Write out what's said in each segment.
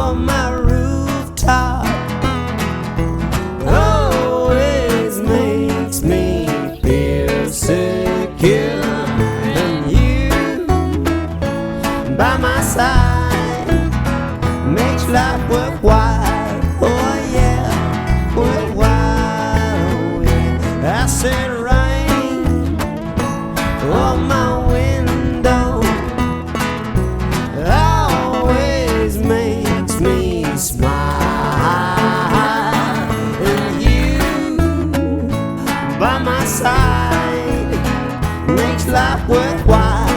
on my rooftop always makes me feel secure. And you by my side makes life worthwhile. Oh yeah, worthwhile. Oh yeah. I said rain on my window always makes me smile. And you by my side makes life worthwhile.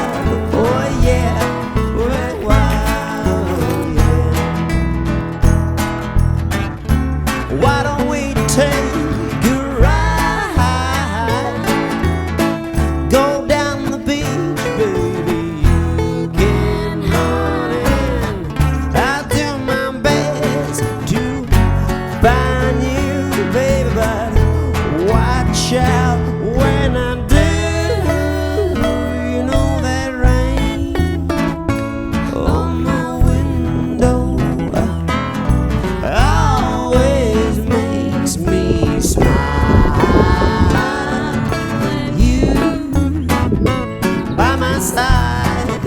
Oh yeah, worthwhile. Yeah. Why don't we take a ride? Go down the beach, baby. You can run in. I'll do my best to find you, baby, but watch out when I do. You know that rain on my window always makes me smile. And you by my side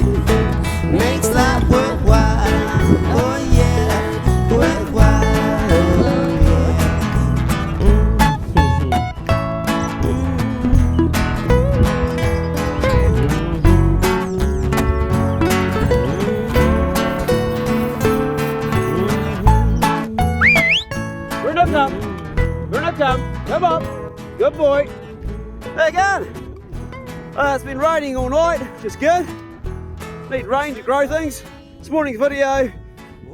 makes life worthwhile. Oh yeah, worthwhile. Oh Run up, Tom. Run up, Tom. Come on. Good boy. There you go. It's been raining all night, which is good. Need rain to grow things. This morning's video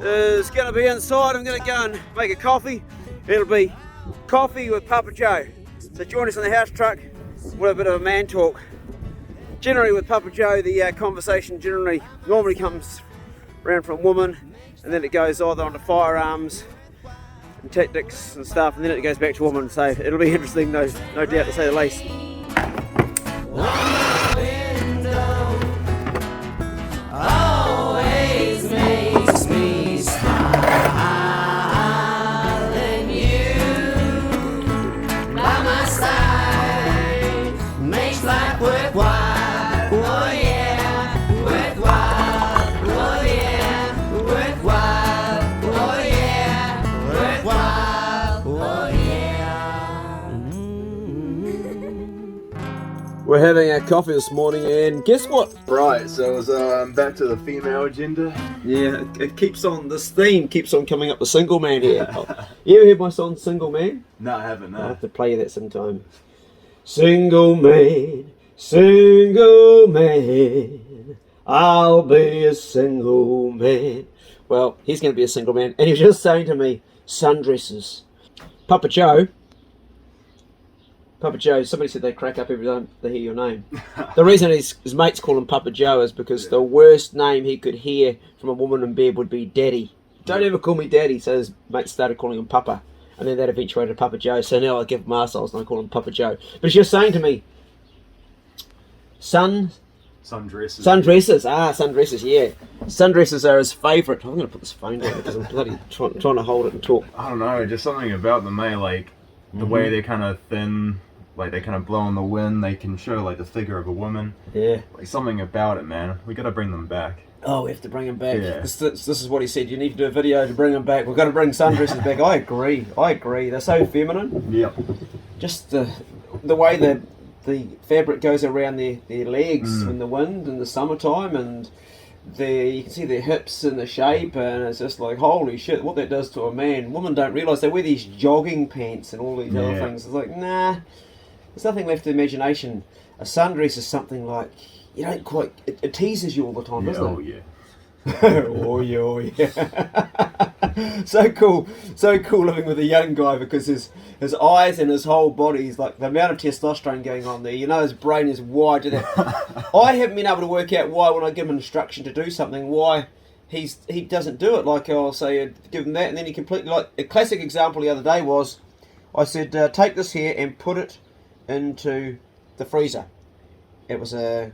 is going to be inside. I'm going to go and make a coffee. It'll be coffee with Papa Joe. So join us in the house truck. We'll have a bit of a man talk. Generally with Papa Joe, the conversation normally comes around from women, and then it goes either onto firearms and tactics and stuff, and then it goes back to women. So it'll be interesting, no doubt, to say the least. always makes me smile. And you by my side makes life worthwhile. Oh yeah, worthwhile. Oh yeah, worthwhile. Oh yeah, worthwhile. Oh yeah. We're having our coffee this morning, and guess what? Right, so it was back to the female agenda. Yeah, it keeps on, this theme keeps on coming up, the single man here. You ever heard my song Single Man? No, I haven't. I'll No. have to play that sometime. Single man, I'll be a single man. Well, he's going to be a single man, and he was just saying to me, sundresses. Papa Joe, somebody said they crack up every time they hear your name. The reason his mates call him Papa Joe is because the worst name he could hear from a woman in bed would be Daddy. Don't ever call me Daddy, so his mates started calling him Papa. And then that eventuated to Papa Joe, so now I give him arseholes and I call him Papa Joe. But he's just saying to me, sundresses. Sundresses, yeah. Sundresses are his favourite. I'm going to put this phone down because I'm bloody trying to hold it and talk. I don't know, just something about them, eh? Like the way they're kind of thin, like they kind of blow in the wind. They can show like the figure of a woman. Yeah. Like something about it, man. We got to bring them back. Oh, we have to bring him back. Yeah. This is what he said. You need to do a video to bring him back. We've got to bring sundresses back. I agree. They're so feminine. Yep. Just the way the fabric goes around their legs in the wind in the summertime, and you can see their hips and the shape, and it's just like, holy shit, what that does to a man. Women don't realise they wear these jogging pants and all these other things. It's like, nah, there's nothing left to imagination. A sundress is something like, you don't quite, it teases you all the time, doesn't it? Oh yeah. Oh yeah. So cool living with a young guy, because his eyes and his whole body is like the amount of testosterone going on there. You know, his brain is wired to that. I haven't been able to work out why, when I give him instruction to do something, why he doesn't do it. Like I'll say, give him that, and then he completely, like a classic example the other day was, I said, take this here and put it into the freezer. It was the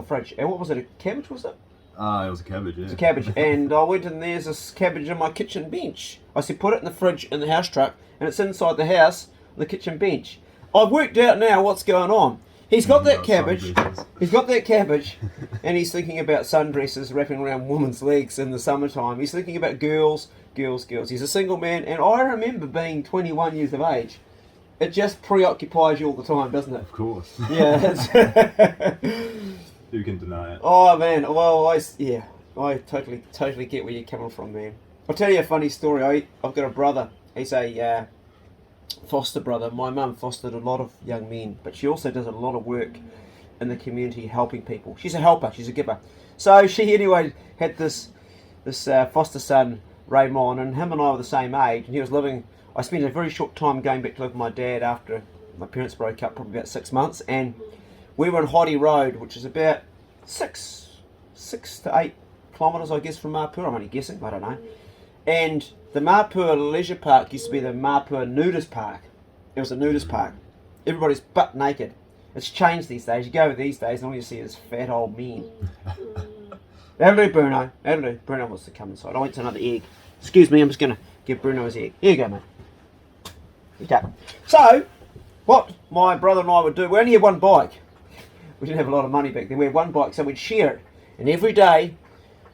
fridge. And what was it? A cabbage, was it? It was a cabbage, yeah. It's a cabbage. And I went in, there's this cabbage on my kitchen bench. I said, put it in the fridge in the house truck, and it's inside the house on the kitchen bench. I've worked out now what's going on. He's got that cabbage. He's got that cabbage, and he's thinking about sundresses wrapping around women's legs in the summertime. He's thinking about girls. He's a single man, and I remember being 21 years of age. It just preoccupies you all the time, doesn't it? Of course. Yeah. Who can deny it? Oh man, well I totally get where you're coming from, man. I'll tell you a funny story. I've got a brother. He's a foster brother. My mum fostered a lot of young men, but she also does a lot of work in the community helping people. She's a helper, she's a giver. So she anyway had this foster son, Raymond, and him and I were the same age, and he was living. I spent a very short time going back to live with my dad after my parents broke up, probably about 6 months, and we were on Hoddy Road, which is about 6 to 8 kilometres, I guess, from Mapua. I'm only guessing, I don't know. And the Mapua Leisure Park used to be the Mapua Nudist Park. It was a nudist park. Everybody's butt naked. It's changed these days. You go over these days and all you see is fat old men. That'll do, Bruno. That'll do. Bruno wants to come inside. I went to another egg. Excuse me, I'm just going to give Bruno his egg. Here you go, mate. Okay. So, what my brother and I would do, we only had one bike. We didn't have a lot of money back then. We had one bike, so we'd share it. And every day,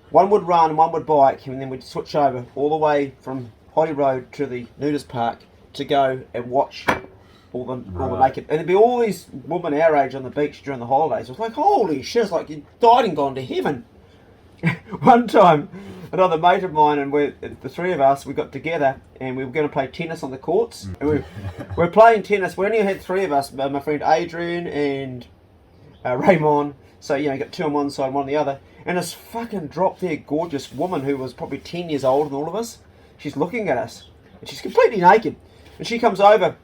one would run and one would bike, and then we'd switch over all the way from Hoddy Road to the nudist park to go and watch all the naked. And there'd be all these women our age on the beach during the holidays. It was like, holy shit, it's like you died and gone to heaven. One time, another mate of mine and the three of us, we got together and we were going to play tennis on the courts. And we were playing tennis. We only had three of us, my friend Adrian and Raymond. So, you got two on one side, one on the other. And this fucking drop-dead gorgeous woman who was probably 10 years older than all of us, she's looking at us. And she's completely naked. And she comes over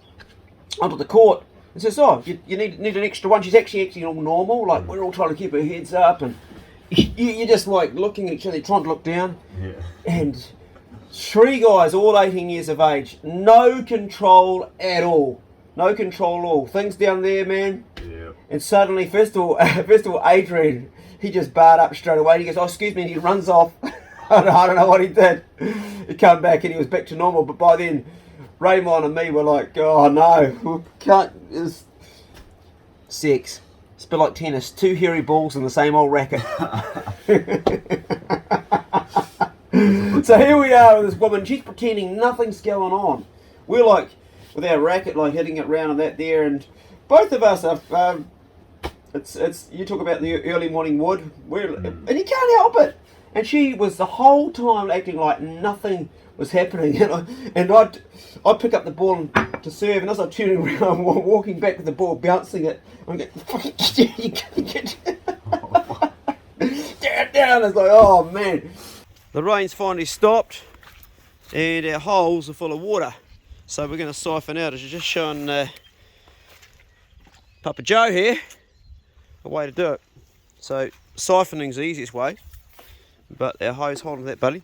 onto the court and says, oh, you need an extra one. She's actually acting all normal. Like, we're all trying to keep our heads up. And you're just like looking at each other, trying to look down. Yeah. And three guys, all 18 years of age, no control at all. No control at all. Things down there, man. Yeah. And suddenly, first of all, Adrian, he just barred up straight away. He goes, oh, excuse me, and he runs off. I don't know what he did. He came back and he was back to normal. But by then, Raymond and me were like, oh no, we can't. It's sex. It's a bit like tennis. Two hairy balls in the same old racket. So here we are with this woman. She's pretending nothing's going on. We're like, with our racket, like hitting it round and that there, and both of us are. It's you talk about the early morning wood, and you can't help it. And she was the whole time acting like nothing was happening, and I'd pick up the ball to serve, and as I'm turning around, walking back with the ball, bouncing it, I'm going, get down. It's like, oh man. The rain's finally stopped, and our holes are full of water, so we're going to siphon out. As you're just showing Papa Joe here a way to do it. So siphoning's the easiest way, but our hose, hold on that buddy,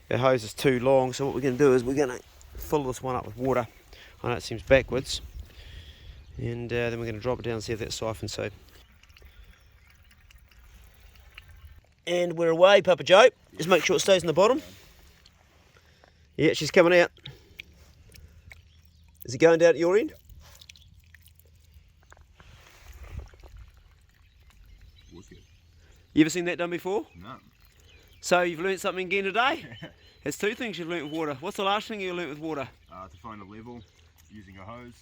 our hose is too long, so what we're going to do is we're going to fill this one up with water. I know it seems backwards, and then we're going to drop it down and see if that siphons. So, and we're away, Papa Joe. Just make sure it stays in the bottom. Yeah, she's coming out. Is it going down at your end? You ever seen that done before? No. So you've learnt something again today? There's two things you've learnt with water. What's the last thing you learnt with water? To find a level using a hose,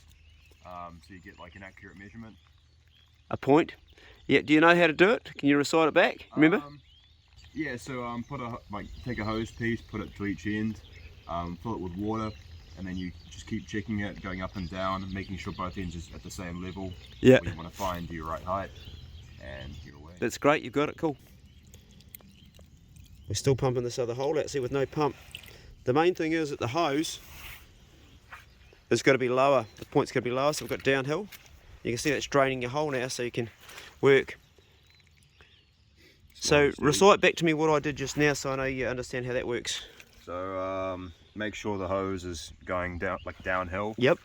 so you get like an accurate measurement. A point. Yeah. Do you know how to do it? Can you recite it back? Remember? Yeah. So take a hose piece, put it to each end, fill it with water, and then you just keep checking it, going up and down, making sure both ends is at the same level. Yeah. You want to find your right height, and you're away. That's great. You've got it. Cool. We're still pumping this other hole out, see, with no pump. The main thing is that the hose has got to be lower. The point's got to be lower, so we've got downhill. You can see that's draining your hole now, so you can work. So recite back to me what I did just now, so I know you understand how that works. So make sure the hose is going down, like downhill. Yep.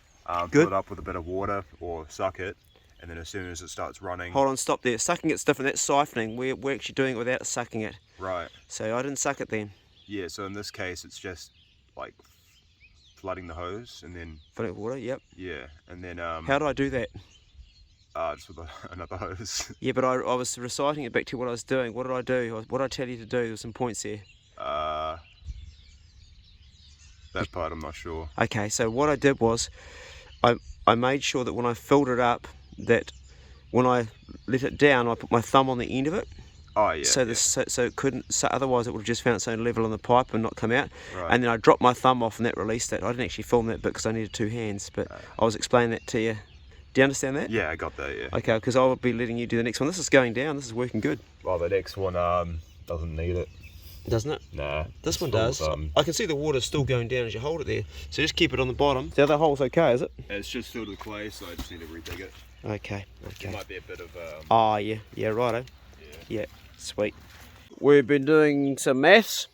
Fill it up with a bit of water or suck it, and then as soon as it starts running... Hold on, stop there. Sucking it's different. That's siphoning. We're actually doing it without sucking it. Right. So I didn't suck it then. Yeah, so in this case it's just like flooding the hose and then... Filling it with water, yep. Yeah, and then... How do I do that? Just with another hose. Yeah, but I was reciting it back to what I was doing. What did I do? What did I tell you to do? There were some points there. That part I'm not sure. Okay, so what I did was I made sure that when I filled it up, that when I let it down, I put my thumb on the end of it. Oh yeah. So so it couldn't. So otherwise, it would have just found its own level in the pipe and not come out. Right. And then I dropped my thumb off, and that released it. I didn't actually film that bit because I needed 2 hands, but I was explaining that to you. Do you understand that? Yeah, I got that. Yeah. Okay, because I will be letting you do the next one. This is going down. This is working good. Well, the next one doesn't need it. Doesn't it? Nah. This one does. I can see the water still going down as you hold it there. So just keep it on the bottom. The other hole's okay, is it? It's just filled with clay, so I just need to redig it. Okay. There might be a bit of... Oh, yeah, righto. Yeah. Sweet. We've been doing some maths,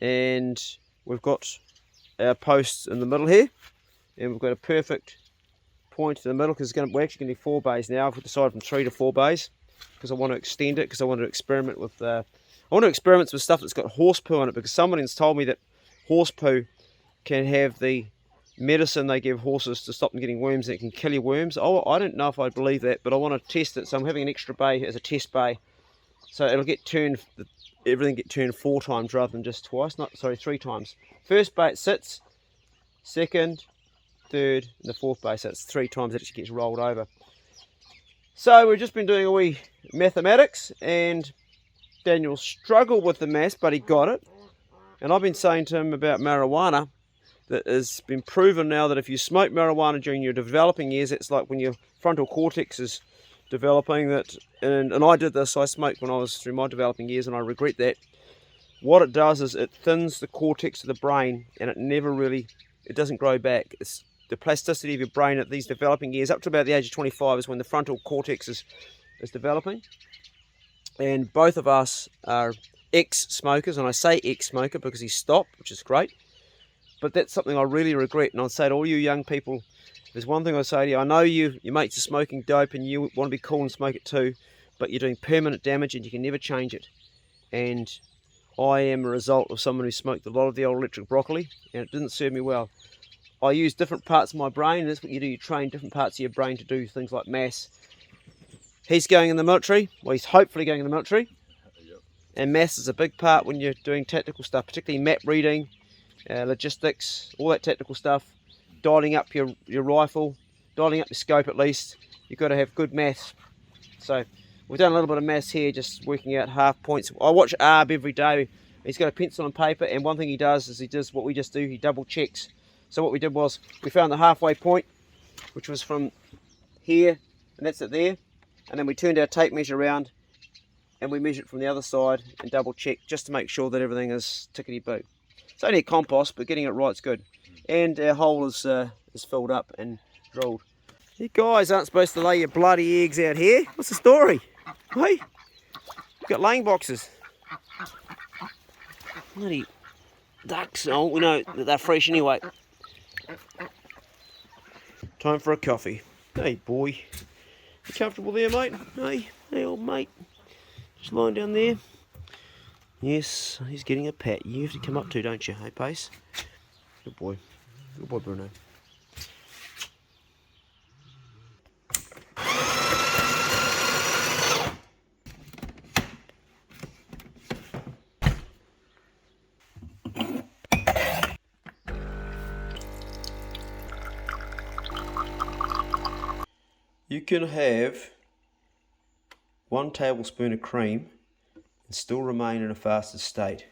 and we've got our posts in the middle here, and we've got a perfect point in the middle because we're actually going to do 4 bays now. I've decided from 3 to 4 bays because I want to extend it, because I want to experiment with stuff that's got horse poo in it, because someone's told me that horse poo can have the medicine they give horses to stop them getting worms, and it can kill your worms. Oh, I don't know if I believe that, but I want to test it, so I'm having an extra bay as a test bay, so it'll get turned, everything get turned 4 times rather than just twice. 3 times. First bay it sits, second, third, and the 4th bay, so it's 3 times it actually gets rolled over. So we've just been doing a wee mathematics, and Daniel struggled with the maths, but he got it. And I've been saying to him about marijuana, that has been proven now that if you smoke marijuana during your developing years, it's like when your frontal cortex is developing. That, and I did this, I smoked when I was through my developing years, and I regret that. What it does is it thins the cortex of the brain, and it doesn't grow back. It's the plasticity of your brain at these developing years, up to about the age of 25, is when the frontal cortex is developing. And both of us are ex-smokers, and I say ex-smoker because he stopped, which is great. But that's something I really regret, and I'd say to all you young people, there's one thing I say to you: I know your mates are smoking dope and you want to be cool and smoke it too, but you're doing permanent damage and you can never change it. And I am a result of someone who smoked a lot of the old electric broccoli, and it didn't serve me well. I use different parts of my brain, and that's what you do, you train different parts of your brain to do things like maths. He's going in the military, well, he's hopefully going in the military. Yep. And maths is a big part when you're doing tactical stuff, particularly map reading, logistics, all that tactical stuff, dialing up your rifle, dialing up your scope at least. You've got to have good maths. So we've done a little bit of maths here, just working out half points. I watch ARB every day. He's got a pencil and paper, and one thing he does is he does what we just do, he double checks. So what we did was, we found the halfway point, which was from here, and that's it there. And then we turned our tape measure around, and we measured from the other side and double checked, just to make sure that everything is tickety-boo. It's only a compost, but getting it right's good. And our hole is filled up and drilled. You guys aren't supposed to lay your bloody eggs out here. What's the story? Hey, you've got laying boxes. Bloody ducks. Oh, we know that they're fresh anyway. Time for a coffee. Hey, boy. You comfortable there, mate? Hey, old mate. Just lying down there. Yes, he's getting a pat. You have to come up to, don't you? Hey, Pace. Good boy. Good boy, Bruno. You can have 1 tablespoon of cream and still remain in a fasted state.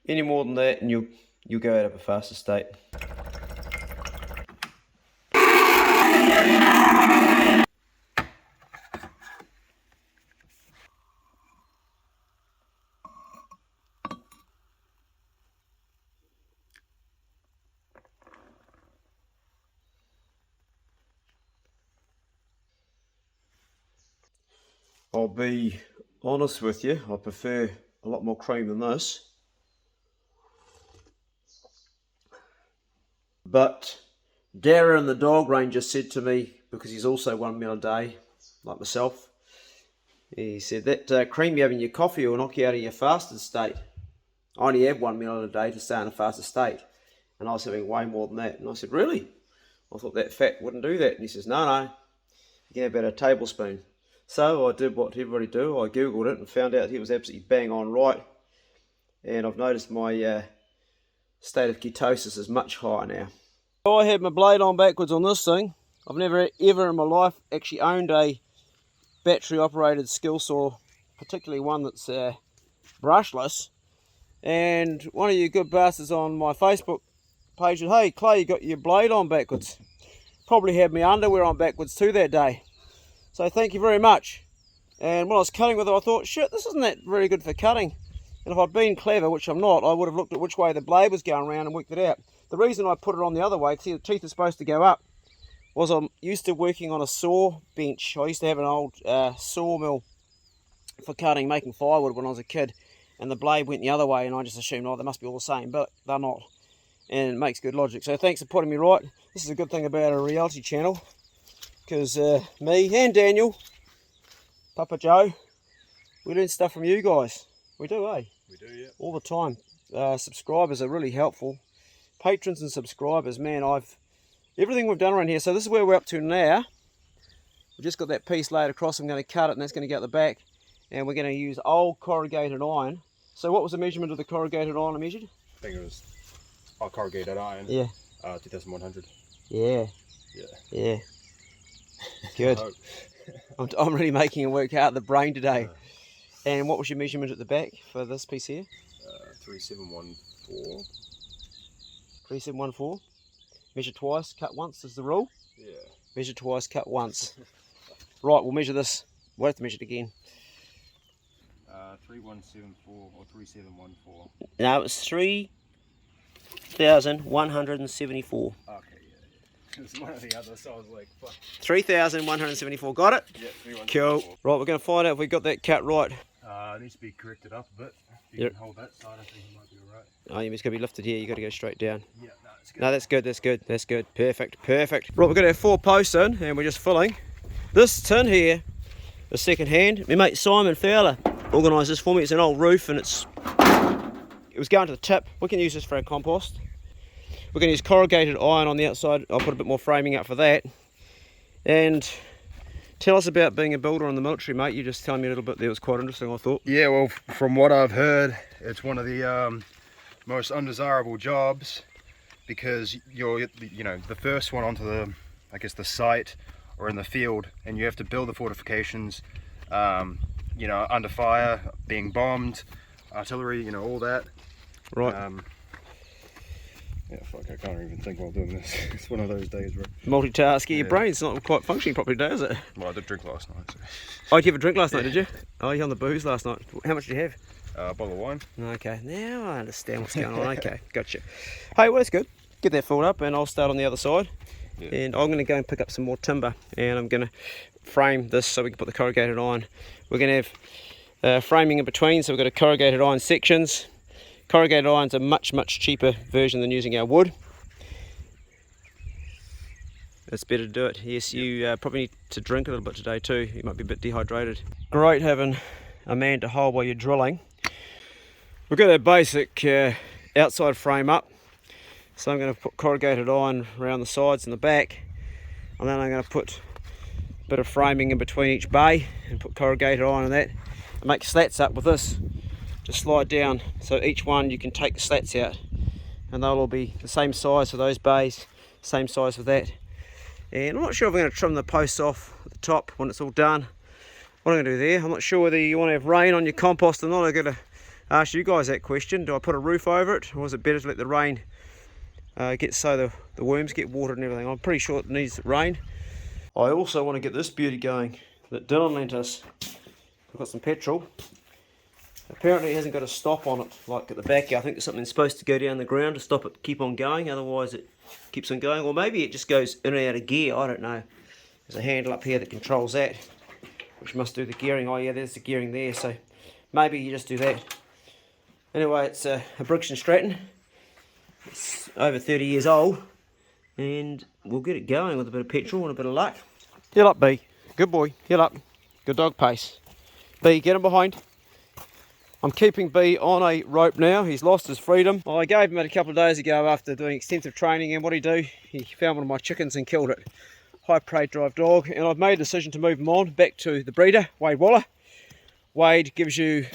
Any more than that and you'll go out of a fasted state. I'll be honest with you, I prefer a lot more cream than this. But Darren the dog ranger said to me because he's also 1 meal a day, like myself. He said that cream you have in your coffee will knock you out of your fasted state. I only have 1 meal a day to stay in a fasted state, and I was having way more than that. And I said, really? I thought that fat wouldn't do that. And he says, no, you can have about a tablespoon. So I did what everybody do. I googled it and found out he was absolutely bang on right. And I've noticed my state of ketosis is much higher now. I had my blade on backwards on this thing. I've never ever in my life actually owned a battery operated skill saw, particularly one that's brushless. And one of you good bastards on my Facebook page said, hey Clay, you got your blade on backwards. Probably had my underwear on backwards too that day. So thank you very much. And when I was cutting with it, I thought, shit, this isn't that very good for cutting. And if I'd been clever, which I'm not, I would have looked at which way the blade was going around and worked it out. The reason I put it on the other way, see the teeth are supposed to go up, was I'm used to working on a saw bench. I used to have an old sawmill for cutting, making firewood when I was a kid, and the blade went the other way, and I just assumed, oh, they must be all the same, but they're not, and it makes good logic. So thanks for putting me right. This is a good thing about a reality channel, because me and Daniel, Papa Joe, we learn stuff from you guys. We do, eh? We do, yeah. All the time. Subscribers are really helpful. Patrons and subscribers, man, everything we've done around here. So this is where we're up to now. We've just got that piece laid across. I'm going to cut it, and that's going to go at the back. And we're going to use old corrugated iron. So what was the measurement of the corrugated iron I measured? I think it was corrugated iron. Yeah. 2,100. Yeah. Yeah. Yeah. Good. I'm really making it work out the brain today. And what was your measurement at the back for this piece here? 3714. 3714. Measure twice, cut once is the rule. Yeah. Measure twice, cut once. Right, we'll measure this. We'll have to measure it again. 3174 or 3714. No, it's 3,174. Okay, yeah. It's one or the other, so I was like, fuck. 3,174. Got it? Yeah, 3174. Cool. Right, we're going to find out if we got that cut right. It needs to be corrected up a bit. If you can hold that side, I think it might be alright. Oh, it's going to be lifted here. You've got to go straight down. Yeah, no, it's good. No, that's good, that's good, that's good. Perfect, perfect. Right, we're going to have 4 posts in, and we're just filling. This tin here is second hand. My mate Simon Fowler organised this for me. It's an old roof, and it was going to the tip. We can use this for our compost. We're going to use corrugated iron on the outside. I'll put a bit more framing up for that. And tell us about being a builder in the military, mate. You just telling me a little bit there. It was quite interesting, I thought. Yeah, well, from what I've heard, it's one of the most undesirable jobs, because you're, the first one onto the, I guess, the site or in the field, and you have to build the fortifications, under fire, being bombed, artillery, all that. Right. Yeah, fuck, I can't even think while doing this. It's one of those days, bro. Multitasking. Yeah. Your brain's not quite functioning properly today, is it? Well, I did drink last night. So. Oh, did you have a drink last night, did you? Oh, you on the booze last night. How much did you have? A bottle of wine. Okay, now I understand what's going on. Okay, gotcha. Hey, well, that's good. Get that filled up, and I'll start on the other side. Yeah. And I'm going to go and pick up some more timber, and I'm going to frame this so we can put the corrugated iron. We're going to have framing in between, so we've got a corrugated iron sections. Corrugated iron's a much, much cheaper version than using our wood. It's better to do it. Yes, you probably need to drink a little bit today too. You might be a bit dehydrated. Great having a man to hold while you're drilling. We've got that basic outside frame up. So I'm going to put corrugated iron around the sides and the back. And then I'm going to put a bit of framing in between each bay and put corrugated iron on that. And make slats up with this. Just slide down, so each one you can take the slats out, and they'll all be the same size for those bays, same size for that. And I'm not sure if I'm going to trim the posts off at the top when it's all done. What I'm going to do there, I'm not sure whether you want to have rain on your compost or not. I'm going to ask you guys that question. Do I put a roof over it, or is it better to let the rain get so the worms get watered and everything? I'm pretty sure it needs rain. I also want to get this beauty going that Dylan lent us. I've got some petrol. Apparently it hasn't got a stop on it like at the back here. I think there's something supposed to go down the ground to stop it keep on going, otherwise it keeps on going. Or maybe it just goes in and out of gear, I don't know. There's a handle up here that controls that, which must do the gearing. Oh yeah, there's the gearing there, so maybe you just do that. Anyway, it's a Briggs & Stratton. It's over 30 years old, and we'll get it going with a bit of petrol and a bit of luck. Heel up, B. Good boy. Heel up. Good dog pace. B, get him behind. I'm keeping B on a rope now. He's lost his freedom. I gave him it a couple of days ago after doing extensive training, and what did he do? He found one of my chickens and killed it. High prey drive dog, and I've made a decision to move him on back to the breeder, Wade Waller. Wade gives you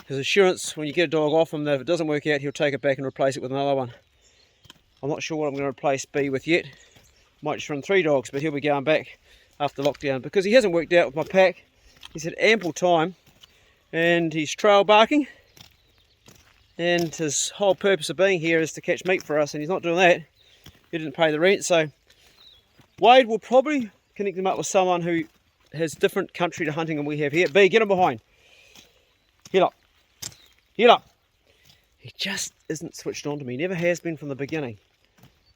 his assurance when you get a dog off him that if it doesn't work out, he'll take it back and replace it with another one. I'm not sure what I'm going to replace B with yet. Might just run 3 dogs, but he'll be going back after lockdown because he hasn't worked out with my pack. He's had ample time, and he's trail barking, and his whole purpose of being here is to catch meat for us, and he's not doing that. He didn't pay the rent, so Wade will probably connect him up with someone who has different country to hunting than we have here. B, get him behind. Heel up. Heel up. He just isn't switched on to me. He never has been from the beginning.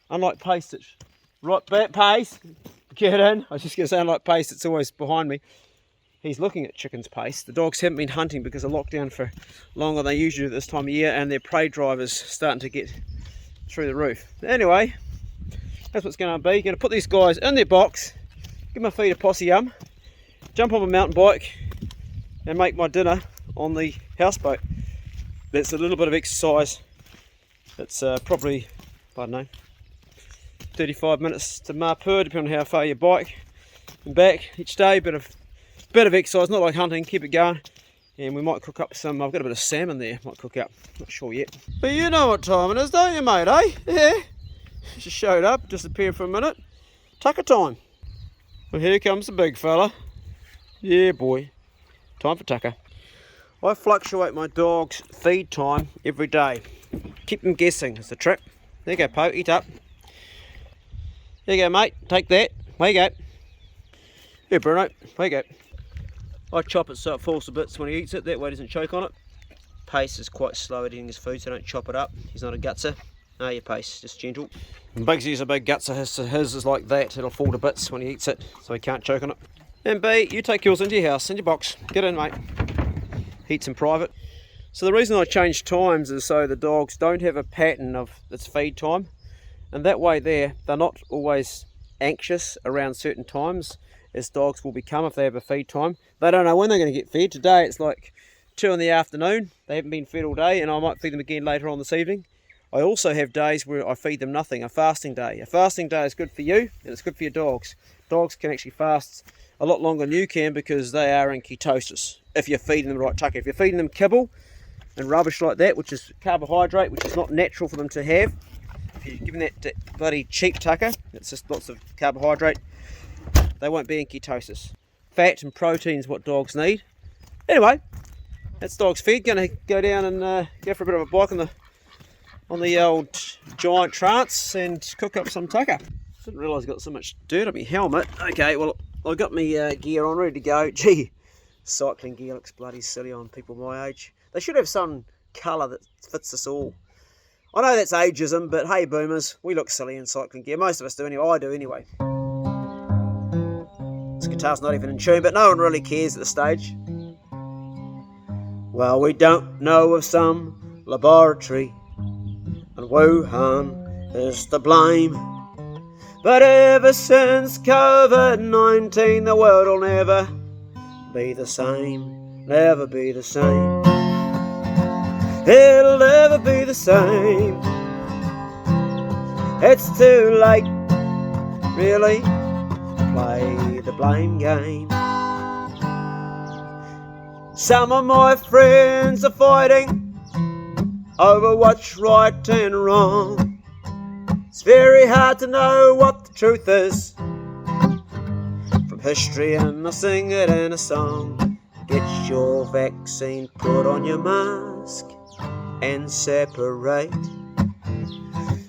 Unlike Pace, it's right back. Pace, get in. I was just going to say, unlike Pace, it's always behind me. He's looking at chicken's pace. The dogs haven't been hunting because of lockdown for longer than they usually do this time of year, and their prey drive is starting to get through the roof. Anyway, that's what's going to be. Going to put these guys in their box, give my feet a posse jump on my mountain bike, and make my dinner on the houseboat. That's a little bit of exercise. It's probably, I don't know, 35 minutes to Marpur, depending on how far you bike and back each day. Bit of exercise, not like hunting, keep it going. And we might cook up some, I've got a bit of salmon there, might cook up, not sure yet. But you know what time it is, don't you, mate, eh? Yeah. Just showed up, disappeared for a minute. Tucker time. Well, here comes the big fella. Yeah, boy. Time for tucker. I fluctuate my dog's feed time every day. Keep them guessing is the trick. There you go, Poe, eat up. There you go, mate, take that. There you go. Here, Bruno, there you go. I chop it so it falls to bits when he eats it, that way he doesn't choke on it. Pace is quite slow at eating his food, so don't chop it up. He's not a gutser. No, your Pace, just gentle. And Bigsy's a big gutser, his is like that. It'll fall to bits when he eats it, so he can't choke on it. And B, you take yours into your house, in your box. Get in, mate. Eats in private. So the reason I changed times is so the dogs don't have a pattern of its feed time, and that way they're not always anxious around certain times, as dogs will become if they have a feed time. They don't know when they're going to get fed. Today it's like 2 in the afternoon, they haven't been fed all day, and I might feed them again later on this evening. I also have days where I feed them nothing, a fasting day. A fasting day is good for you, and it's good for your dogs. Dogs can actually fast a lot longer than you can because they are in ketosis if you're feeding them the right tucker. If you're feeding them kibble and rubbish like that, which is carbohydrate, which is not natural for them to have, if you're giving that bloody cheap tucker, it's just lots of carbohydrate, they won't be in ketosis. Fat and protein is what dogs need. Anyway, that's dog's fed. Going to go down and go for a bit of a bike on the old giant trance and cook up some tucker. Didn't realise I got so much dirt on my helmet. Okay, well, I got my gear on, ready to go. Gee, cycling gear looks bloody silly on people my age. They should have some colour that fits us all. I know that's ageism, but hey boomers, we look silly in cycling gear. Most of us do anyway. I do anyway. This guitar's not even in tune, but no one really cares at this stage. Well, we don't know of some laboratory, and Wuhan is to blame. But ever since COVID-19, the world will never be the same. Never be the same. It'll never be the same. It's too late, really, to play the blame game. Some of my friends are fighting over what's right and wrong. It's very hard to know what the truth is from history, and I sing it in a song. Get your vaccine, put on your mask and separate.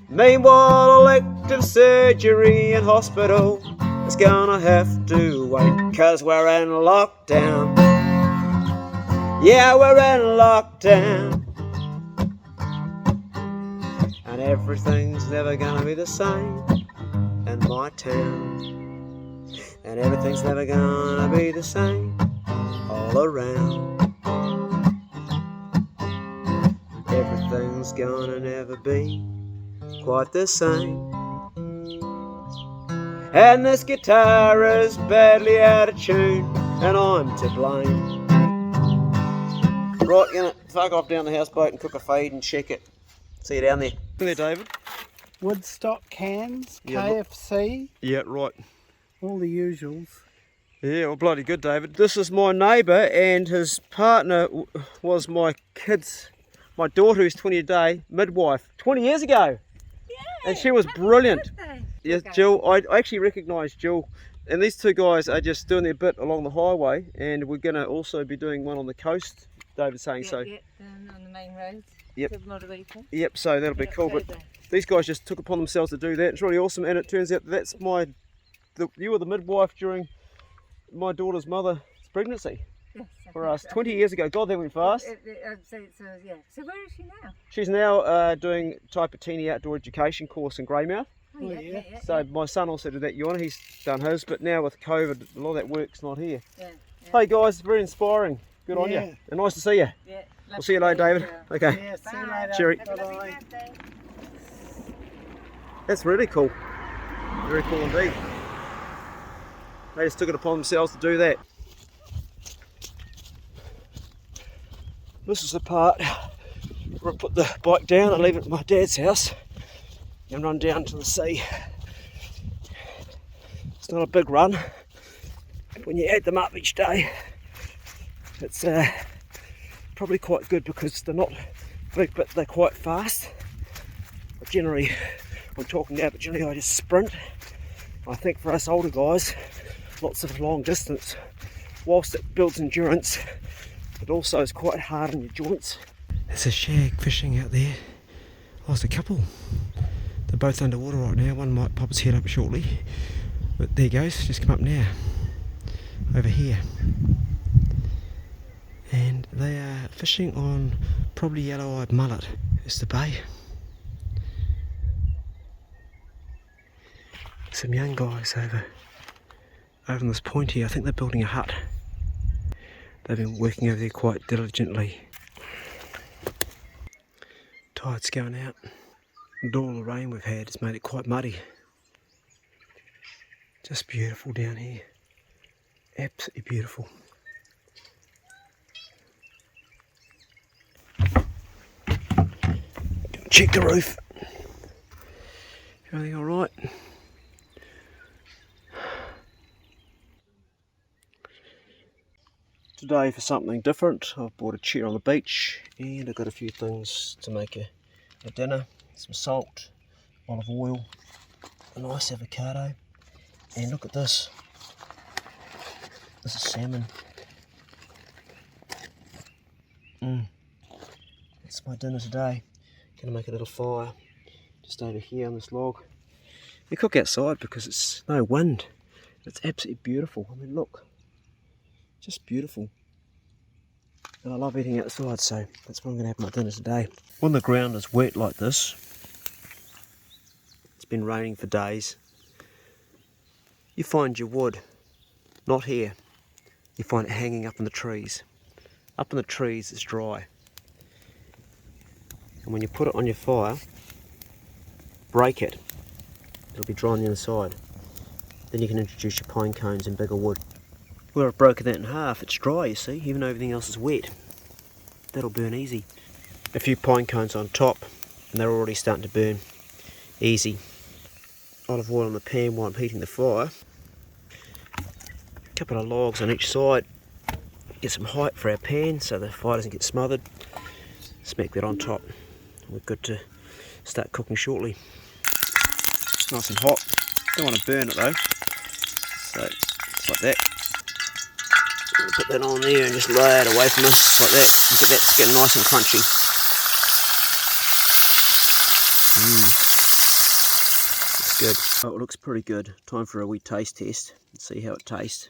Meanwhile, elective surgery in hospital is gonna have to wait, 'cause we're in lockdown. Yeah, we're in lockdown. And everything's never gonna be the same in my town. And everything's never gonna be the same all around. Everything's gonna never be quite the same. and this guitar is badly out of tune, and I'm to blame. Right, gonna fuck off down the houseboat and cook a feed and check it. See you down there. There, David. Woodstock cans, Yeah, KFC, Yeah, right. all the usuals. Yeah, well, bloody good, David. This is my neighbour, and his partner was my daughter who's 20 today, midwife, 20 years ago. Yeah, and she was brilliant. Yes, Jill, I actually recognise Jill. And these two guys are just doing their bit along the highway, and we're going to also be doing one on the coast, David's saying so. Yeah, on the main road. Yep. Yep, So that'll be cool. But these guys just took upon themselves to do that. It's really awesome, and it turns out that's you were the midwife during my daughter's mother's pregnancy. Yes, for us 20 years ago. God, that went fast. Yeah. So where is she now? She's now doing Taipatini outdoor education course in Greymouth. Oh, yeah. So my son also did that, Ewan. He's done his, but now with COVID, a lot of that work's not here. Yeah. Hey guys, very inspiring. Good on you. And nice to see you. Yeah. We'll see you later, David. Okay. Yeah, see you later. Cheery. Bye-bye. That's really cool. Very cool indeed. They just took it upon themselves to do that. This is the part where I put the bike down and leave it at my dad's house and run down to the sea. It's not a big run. When you add them up each day, it's probably quite good because they're not big, but they're quite fast. But generally, I'm talking now, but generally I just sprint. I think for us older guys, lots of long distance, whilst it builds endurance, it also is quite hard on your joints. There's a shag fishing out there. Oh, it's a couple. They're both underwater right now. One might pop his head up shortly. But there he goes, just come up now. Over here. And they are fishing on probably yellow-eyed mullet. It's the bay. Some young guys over on this point here. I think they're building a hut. They've been working over there quite diligently. Tide's going out. And all the rain we've had has made it quite muddy. Just beautiful down here. Absolutely beautiful. Go and check the roof. Everything alright? Today for something different, I've bought a chair on the beach and I've got a few things to make a dinner. Some salt, olive oil, a nice avocado, and look at this. This is salmon. That's my dinner today. Gonna make a little fire just over here on this log. We cook outside because it's no wind. It's absolutely beautiful. I mean, look. Just beautiful. And I love eating outside, so that's what I'm going to have for my dinner today. When the ground is wet like this, it's been raining for days, you find your wood, not here, you find it hanging up in the trees. Up in the trees it's dry. And when you put it on your fire, break it, it'll be dry on the inside. Then you can introduce your pine cones and bigger wood. Where I've broken that in half, it's dry, you see, even though everything else is wet. That'll burn easy. A few pine cones on top, and they're already starting to burn. Easy. Olive oil in the pan while I'm heating the fire. A couple of logs on each side. Get some height for our pan so the fire doesn't get smothered. Smack that on top. We're good to start cooking shortly. Nice and hot. Don't want to burn it though. So, just like that. Put that on there and just lay it away from us like that. And get that getting nice and crunchy. That's good. Oh, it looks pretty good. Time for a wee taste test and see how it tastes.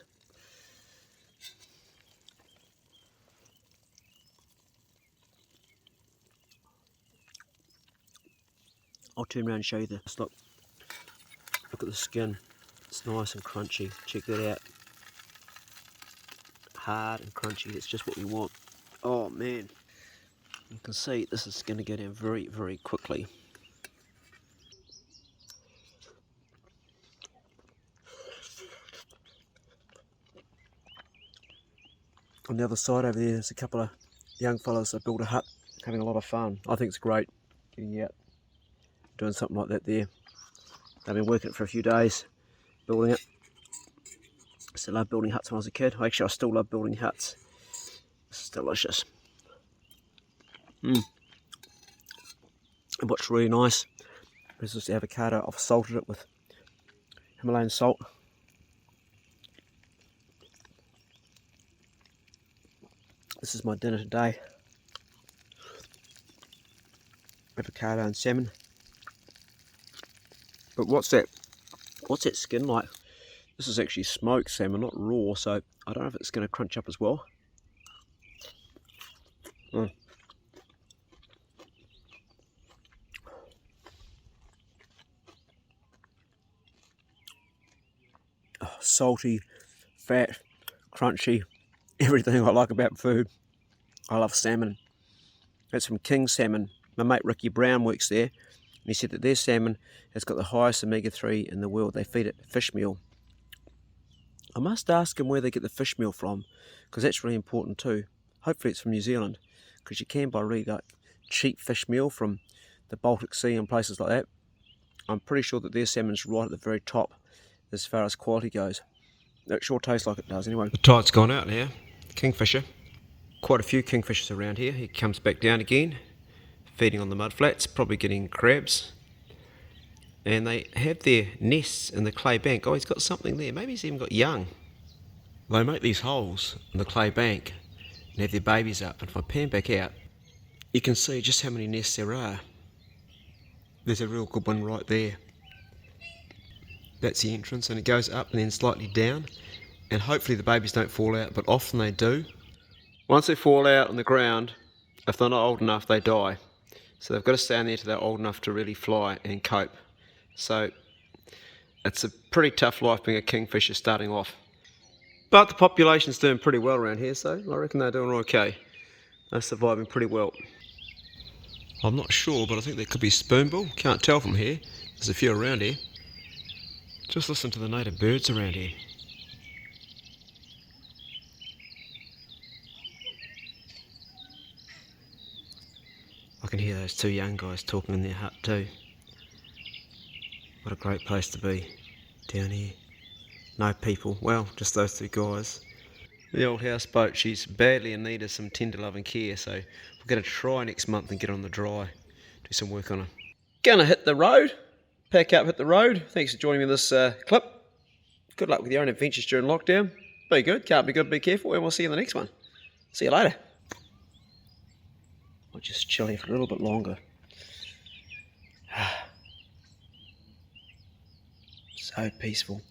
I'll turn around and show you this. Look at the skin. It's nice and crunchy. Check that out. Hard and crunchy, it's just what we want. Oh man, you can see this is going to go down very, very quickly. On the other side over there, there's a couple of young fellows that built a hut, having a lot of fun. I think it's great getting out, doing something like that there. They've been working it for a few days, building it. I still loved building huts when I was a kid. Actually, I still love building huts. This is delicious. And what's really nice is this avocado. I've salted it with Himalayan salt. This is my dinner today. Avocado and salmon. But what's that skin like? This is actually smoked salmon, not raw, so I don't know if it's going to crunch up as well. Oh, salty, fat, crunchy, everything I like about food. I love salmon. That's from King Salmon. My mate Ricky Brown works there, and he said that their salmon has got the highest omega-3 in the world. They feed it fish meal. I must ask him where they get the fish meal from, because that's really important too. Hopefully it's from New Zealand, because you can buy really like cheap fish meal from the Baltic Sea and places like that. I'm pretty sure that their salmon's right at the very top as far as quality goes. It sure tastes like it does anyway. The tide's gone out now. Kingfisher. Quite a few kingfishers around here. He comes back down again, feeding on the mud flats, probably getting crabs. And they have their nests in the clay bank. Oh, he's got something there. Maybe he's even got young. They make these holes in the clay bank and have their babies up. And if I pan back out, you can see just how many nests there are. There's a real good one right there. That's the entrance, and it goes up and then slightly down. And hopefully the babies don't fall out, but often they do. Once they fall out on the ground, if they're not old enough, they die. So they've got to stay in there till they're old enough to really fly and cope. So it's a pretty tough life being a kingfisher starting off. But the population's doing pretty well around here, so I reckon they're doing okay. They're surviving pretty well. I'm not sure, but I think there could be spoonbill. Can't tell from here. There's a few around here. Just listen to the native birds around here. I can hear those two young guys talking in their hut too. What a great place to be, down here. No people, well, just those two guys. The old houseboat, she's badly in need of some tender love and care, so we're going to try next month and get on the dry, do some work on her. Gonna hit the road, pack up, hit the road. Thanks for joining me in this clip. Good luck with your own adventures during lockdown. Be good, can't be good, be careful, and we'll see you in the next one. See you later. I'll just chill here for a little bit longer. So peaceful.